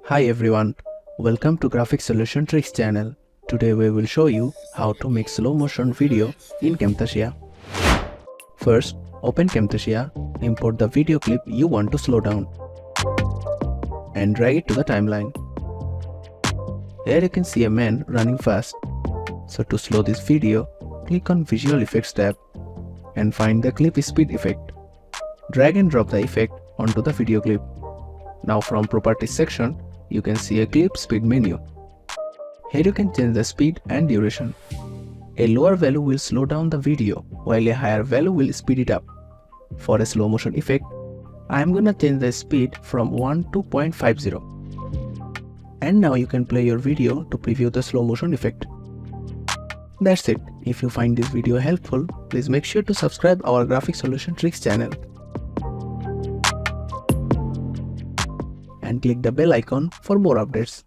Hi everyone, welcome to Graphic Solution Tricks channel. Today we will show you how to make slow motion video in Camtasia. First, open Camtasia, import the video clip you want to slow down and drag it to the timeline. Here you can see a man running fast. So to slow this video, click on Visual Effects tab and find the clip speed effect. Drag and drop the effect onto the video clip. Now from Properties section, you can see a clip speed menu. Here you can change the speed and duration. A lower value will slow down the video while a higher value will speed it up. For a slow motion effect, I am gonna change the speed from 1 to 0.50. And now you can play your video to preview the slow motion effect. That's it. If you find this video helpful, please make sure to subscribe our Graphic Solution Tricks channel and click the bell icon for more updates.